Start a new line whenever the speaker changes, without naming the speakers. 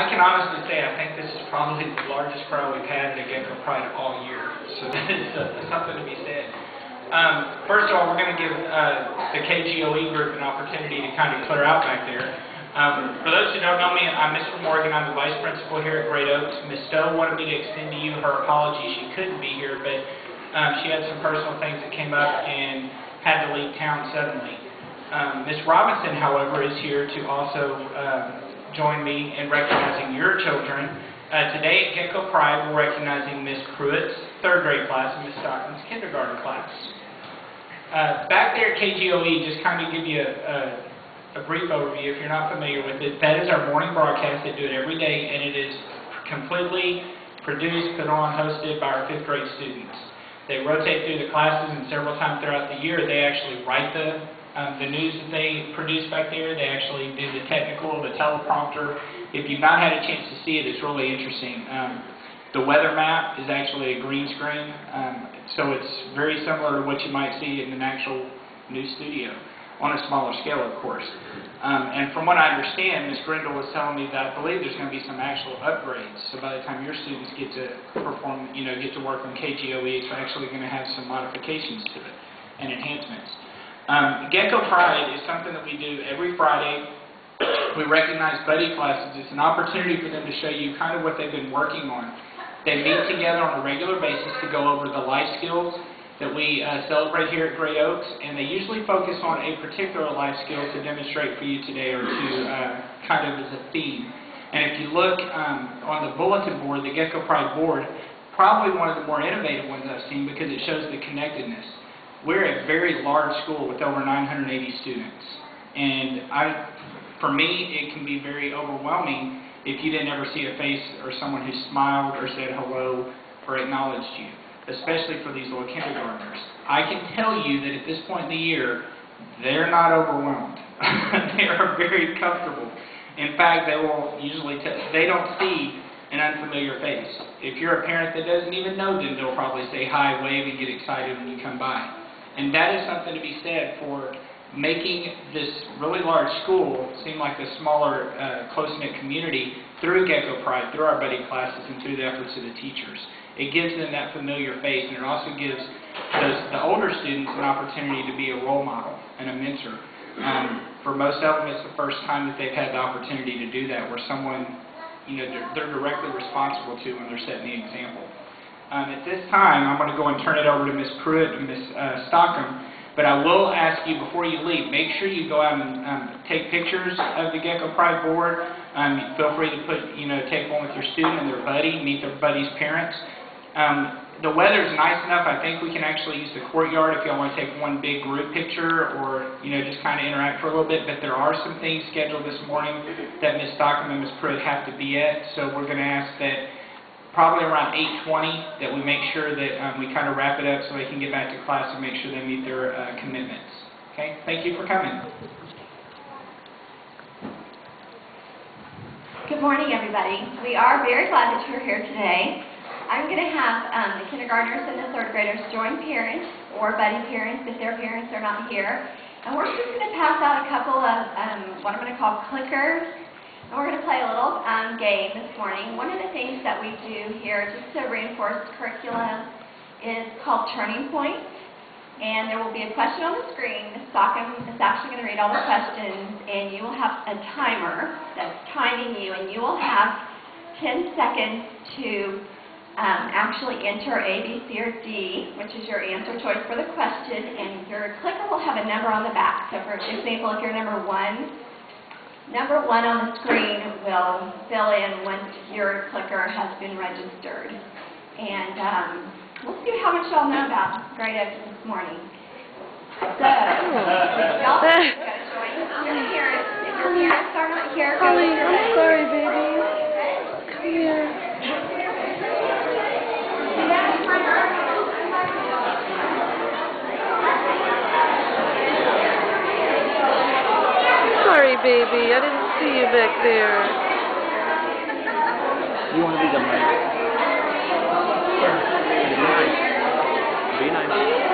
I can honestly say I think this is probably the largest crowd we've had at Gecko Pride all year, so that is something to be said. First of all, we're going to give the KGOE group an opportunity to kind of clear out back there. For those who don't know me, I'm Mr. Morgan. I'm the Vice Principal here at Great Oaks. Ms. Stowe wanted me to extend to you her apology. She couldn't be here, but she had some personal things that came up and had to leave town suddenly. Ms. Robinson, however, is here to also join me in recognizing your children. Today at Gecko Pride, we're recognizing Ms. Pruitt's third grade class and Ms. Stockton's kindergarten class. Back there at KGOE, just kind of give you a brief overview if you're not familiar with it. That is our morning broadcast. They do it every day, and it is completely produced, put on, hosted by our 5th grade students. They rotate through the classes, and several times throughout the year, they actually write the news that they produce back there. They actually do the technical, the teleprompter. If you've not had a chance to see it, it's really interesting. The weather map is actually a green screen, so it's very similar to what you might see in an actual news studio, on a smaller scale, of course. And from what I understand, Ms. Grindle was telling me that I believe there's going to be some actual upgrades. So by the time your students get to perform, get to work on KGOE, it's actually going to have some modifications to it and enhancements. Gecko Pride is something that we do every Friday. We recognize buddy classes. It's an opportunity for them to show you kind of what they've been working on. They meet together on a regular basis to go over the life skills that we celebrate here at Great Oaks, and they usually focus on a particular life skill to demonstrate for you today, or to kind of as a theme. And if you look on the bulletin board, the Gecko Pride board, probably one of the more innovative ones I've seen because it shows the connectedness. We're a very large school with over 980 students, and for me, it can be very overwhelming if you didn't ever see a face or someone who smiled or said hello or acknowledged you, especially for these little kindergartners. I can tell you that at this point in the year, they're not overwhelmed. They are very comfortable. In fact, they will usually they don't see an unfamiliar face. If you're a parent that doesn't even know them, they'll probably say hi, wave, and get excited when you come by. And that is something to be said for making this really large school seem like a smaller, close-knit community through Gecko Pride, through our buddy classes, and through the efforts of the teachers. It gives them that familiar face, and it also gives the older students an opportunity to be a role model and a mentor. For most of them, it's the first time that they've had the opportunity to do that, where someone, they're directly responsible to when they're setting the example. At this time, I'm going to go and turn it over to Ms. Pruitt and Ms. Stockham. But I will ask you, before you leave, make sure you go out and take pictures of the Gecko Pride board. Feel free to take one with your student and their buddy, meet their buddy's parents. The weather's nice enough. I think we can actually use the courtyard if y'all want to take one big group picture, or just kind of interact for a little bit. But there are some things scheduled this morning that Ms. Stockham and Ms. Pruitt have to be at, so we're going to ask that probably around 8:20 that we make sure that we kind of wrap it up so they can get back to class and make sure they meet their commitments. Okay? Thank you for coming.
Good morning, everybody. We are very glad that you're here today. I'm going to have the kindergartners and the 3rd graders join parents or buddy parents if their parents are not here. And we're just going to pass out a couple of what I'm going to call clickers. And we're going to play a little game this morning. One of the things that we do here, just to reinforce curriculum, is called Turning Point. And there will be a question on the screen. Ms. Stockham is actually going to read all the questions, and you will have a timer that's timing you, and you will have 10 seconds to actually enter A, B, C, or D, which is your answer choice for the question, and your clicker will have a number on the back. So for example, if you're number 1 on the screen will fill in once your clicker has been registered. And we'll see how much y'all know about Great Oaks this morning. So, y'all got to join your parents. If your parents are not here, go with your
I'm sorry, baby. Come here. Sorry, baby. I didn't see you back there.
You want to be the mic? Be nice. Be nice.